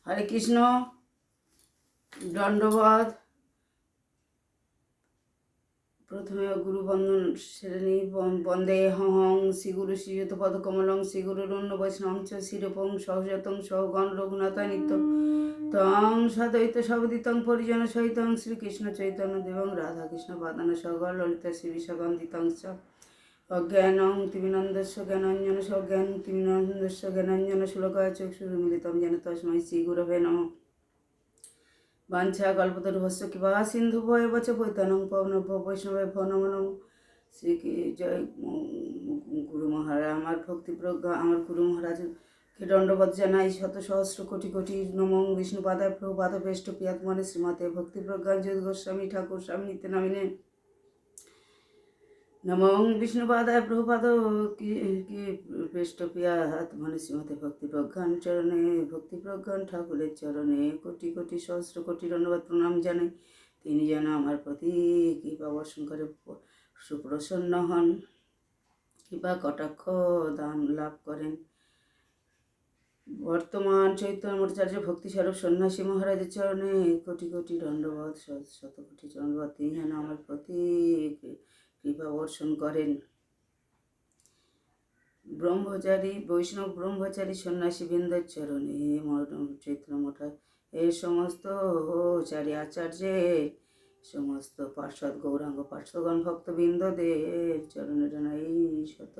হরে কৃষ্ণ। দণ্ডবাদ। প্রথমে গুরুবন্দন শ্রেণী বন্দে হং শ্রীগুরু শ্রীযুত পদকমলং শ্রীগুরুরণ্য বৈষ্ণবং চ শিরূপং সহজাতং সহগণ রঘুনাথ নিত্য তং সদৈত সবদিতং পরিজন সহিতং শ্রীকৃষ্ণ চৈতন্য দেবং রাধাকৃষ্ণ পাদান সহগণ ললিতা শ্রী বিশাখান্বিতং চ অজ্ঞানং তিমিনন্দস্য জ্ঞানাঞ্জন সজ্ঞান তিমিনন্দস্য জ্ঞানাঞ্জন শুলকায় চক্ষুর্মিলিতং যেন তস্मै শ্রীগুরবে নমঃ। বাঞ্ছা কল্পতরুভস্য কৃপা সিন্ধু ভয় বচ পৈতনং পবনভ্য বৈষ্ণবে নমো নমঃ। শ্রী জয় গুরু মহারাজ। আমার ভক্তি প্রজ্ঞা আমার গুরু মহারাজকে দণ্ডবত জানাই শত সহস্র কোটি কোটি নমঃ। বিষ্ণুপাদায় প্রভুপাদ বেষ্ট পিয়াত্মনে শ্রীমতে ভক্তি প্রজ্ঞা জ্যোতি গোস্বামী ঠাকুর স্বামী নিত্য নামিনে নমঃ। বিষ্ণুপাদায় প্রভুপাদ কি বেষ্ট পিয়াত্মনে শ্রীমতে ভক্তি প্রজ্ঞান চরণে ভক্তি প্রজ্ঞান ঠাকুরের চরণে কোটি কোটি সহস্র কোটি ধন্যবাদ প্রণাম জানাই। তিনি যেন আমার প্রতি কৃপা বর্ষণ করে সুপ্রসন্ন হন, কৃপা কটাক্ষ দান লাভ করেন। বর্তমান চৈতন্য মঠাচার্য ভক্তিস্বরূপ সন্ন্যাসী মহারাজের চরণে কোটি কোটি দণ্ডবাদ, শত কোটি দণ্ডবাদ। তিনি যেন আমার প্রতি কৃপা বর্ষণ করেন। ব্রহ্মচারী বৈষ্ণব ব্রহ্মচারী সন্ন্যাসী বৃন্দের চরণে চৈতন্য মঠা এই সমস্ত চারি আচার্যের সমস্ত পার্ষদ গৌরাঙ্গ পার্শ্বগণ ভক্তবৃন্দদের চরণে জানাই শত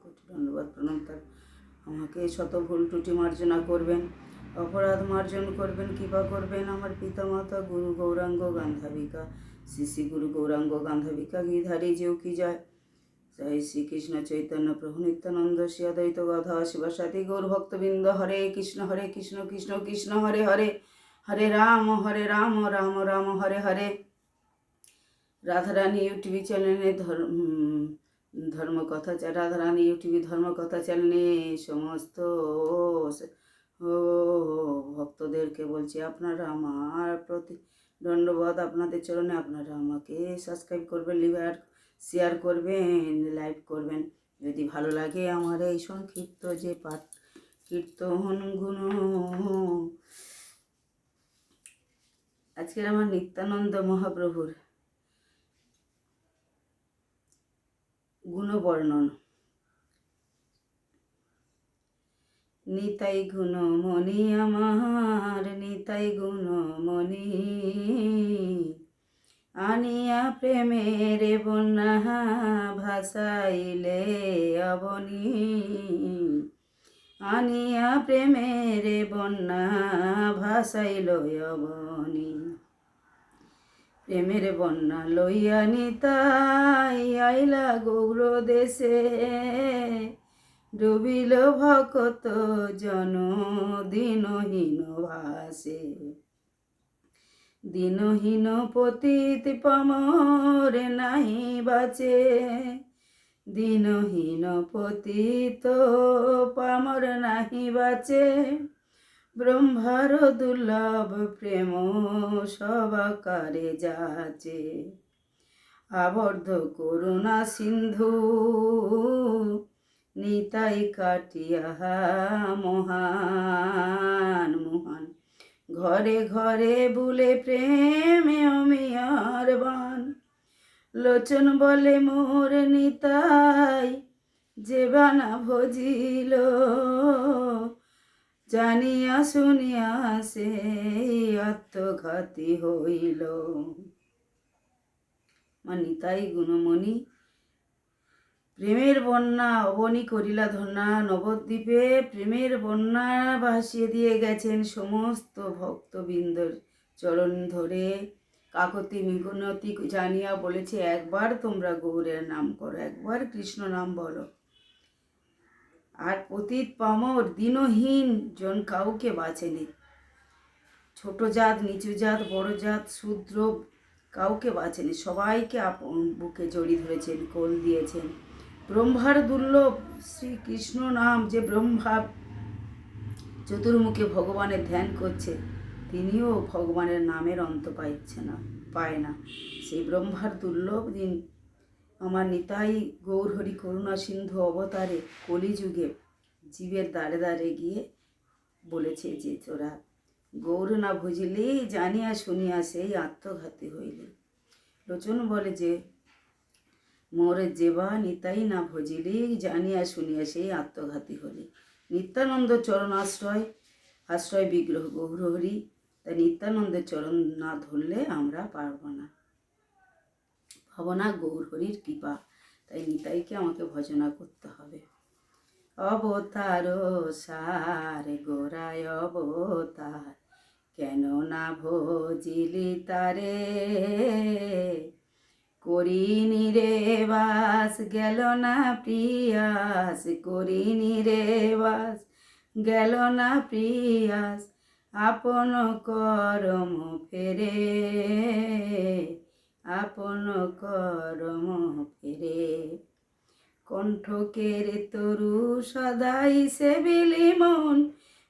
কোটি ধন্যবাদ প্রণাম। তার আমাকে শত ভুল ত্রুটি মার্জনা করবেন, অপরাধ মার্জন করবেন, কৃপা করবেন। আমার পিতামাতা গুরু গৌরাঙ্গ গান্ধাবিকা শ্রী শ্রী গুরু গৌরাঙ্গ গান্ধাবিকা গিধারী যেও কি যায়। জয় শ্রীকৃষ্ণ চৈতন্য প্রভু নিত্যানন্দ শ্রী অদ্বৈত গধা শিবাসাদি গৌর ভক্তবৃন্দ। হরে কৃষ্ণ কৃষ্ণ কৃষ্ণ হরে হরে, হরে রাম রাম রাম হরে হরে। রাধারানী ইউটিউব চ্যানেলে ধর্মকথা রাধারানী ইউটিউব ধর্মকথা চ্যানেলে সমস্ত ভক্তদেরকে বলছি, আপনারা আমার প্রতি দণ্ডবাদ। আপনাদের চরণে আপনারা আমাকে সাবস্ক্রাইব করবেন, শেয়ার করবেন, লাইক করবেন। যদি ভালো লাগে আমার এই সংক্ষিপ্ত যে পাঠ কীর্তন গুণ, আজকের আমার নিত্যানন্দ মহাপ্রভুর গুণবর্ণন। নিতাই গুণমণি আমার নিতাই গুণমণি, আনিয়া প্রেমের বন্যা ভাসাইলে অবনী, আনিয়া প্রেমের বন্যা ভাসাইল অবনী। প্রেমের বন্যা লইয়া নিতাই আইলা গৌর দেশে, ডুবিল ভকত জন দিনহীন ভাসে। দিনহীন পতিত পামর নাহি বাঁচে, দিনহীন পতিত পামর নাহি বাঁচে। ব্রহ্মার দুর্লভ প্রেম সবাকারে যাচে, আবদ্ধ করুণা সিন্ধু নিতাই কাটিয়া মহান মহান। ঘরে ঘরে বুলে প্রেমে অমিয়ার বান, লোচন বলে মোর নিতাই যে বানা ভজিল, জানিয়া শুনিয়া সে আত্মঘাতী হইল। মা নিতাই গুণমণি প্রেমের বন্যা অবনী করিলা ধন্যা। নবদ্বীপে প্রেমের বন্যা ভাসিয়ে দিয়ে গেছেন সমস্ত ভক্তবৃন্দর চরণ ধরে। কাকতি মিনতি জানিয়া বলেছে, একবার তোমরা গৌরের নাম করো, একবার কৃষ্ণ নাম বলো। আর পতিত পামর দিনহীন জন কাউকে বাঁচেনি। ছোট জাত, নিচু জাত, বড় জাত, শূদ্র কাউকে বাঁচেনি। সবাইকে বুকে জড়িয়ে ধরেছেন, কোল দিয়েছেন। ব্রহ্মার দুর্লভ শ্রীকৃষ্ণ নাম, যে ব্রহ্মা চতুর্মুখে ভগবানের ধ্যান করছে, তিনিও ভগবানের নামের অন্ত পায় না। সেই ব্রহ্মার দুর্লভ দিন আমার নিতাই গৌর হরি করুণা সিন্ধু অবতারে কলিযুগে জীবের দ্বারে দ্বারে গিয়ে বলেছে যে তোরা গৌর না ভজিলি জানিয়া শুনিয়া সেই আত্মঘাতী হইলি। লোচন বলে যে মোর যেবা নিতাই না ভজিলি জানিয়া শুনিয়া সেই আত্মঘাতী হলি। নিত্যানন্দ আশ্রয় বিগ্রহ গৌরহরি। তাই নিত্যানন্দের চরণ না ধরলে আমরা পারবো না, পাবো না গৌরহরির কৃপা। তাই নিতাইকে আমাকে ভজনা করতে হবে। অবতার সার গোরায় অবতার, কেন না ভজিলি তারে, করিনি রে বাস গেল না প্রিয়াস, করিনি রে বাস গেল না প্রিয়াস, আপন করম ফেরে, আপন করম ফেরে। কণ্ঠকের তরু সদাই সেবিলি মন,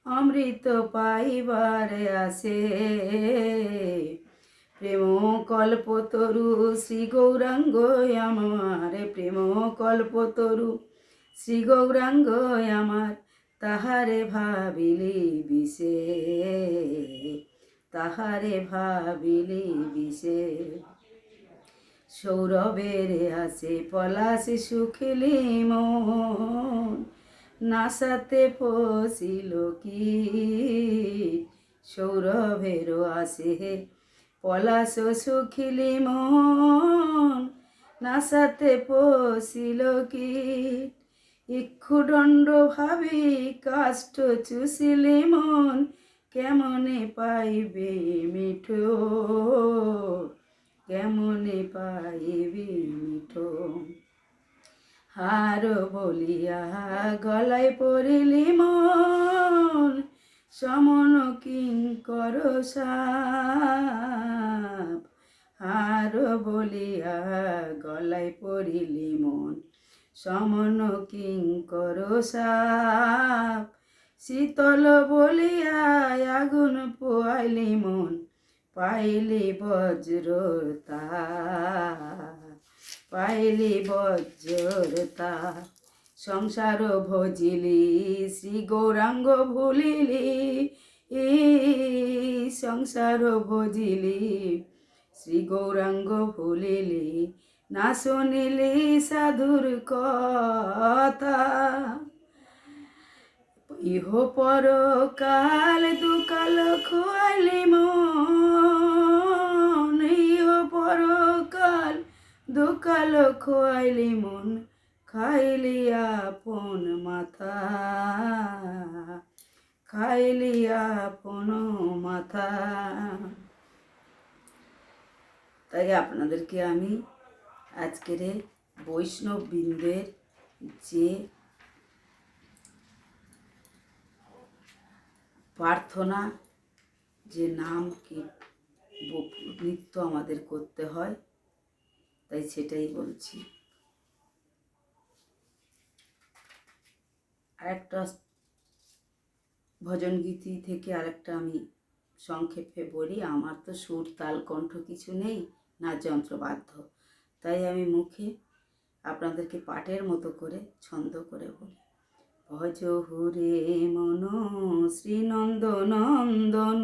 অমৃত পাইবারে আসে, প্রেম কল্পতরু শ্রী গৌরাঙ্গ আমার, প্রেম কল্পতরু শ্রী গৌরাঙ্গ আমার, তাহারে ভাবিলি বিষে, তাহারে ভাবিলি বিষে। সৌরভের আসে পলাশ সুখিলি মন, নাসাতে পশিল কি, সৌরভের আসে পলাশ সুখিলি মন, নাসাতে পশিল কি, ইক্ষুদণ্ড ভাবি কাষ্ঠ চুষিলি মন, কেমনে পাইবে মিঠো, কেমনে পাইবি মিঠো। হার বলিয়া গলায় পড়িলি মন, সমন কিঙ্কর সাপ, হার বলিয়া গলায় পড়িলি মন, সমন কিঙ্কর সাপ, শীতল বলিয়া আগুন পোয়াইলি মন, পাইলি বজ্রতা, পাইলি বজ্রতা। সংসার ভজিলি শ্রী গৌরাঙ্গ ভুলিলি, সংসার ভজিলি শ্রী গৌরাঙ্গ ভুলিলি, না শুনিলি সাধুর কথা, ইহ পর কাল দুকাল খোয়াইলি মন, ইহ পর কাল দুকাল খোয়াইলি মন, খাইলি আপন মাথা, খাইলি আপন মাথা। তাই আপনাদেরকে আমি আজকের বৈষ্ণব বৃন্দের যে প্রার্থনা, যে নাম কি নিত্য আমাদের করতে হয়, তাই সেটাই বলছি। আরেকটা ভজন গীতি থেকে আরেকটা আমি সংক্ষেপে বলি। আমার তো সুর তাল কণ্ঠ কিছু নেই, না যন্ত্রবাদ্য, তাই আমি মুখে আপনাদেরকে পাঠের মতো করে ছন্দ করে বলি। ভজ হুরে মন শ্রীনন্দ নন্দন,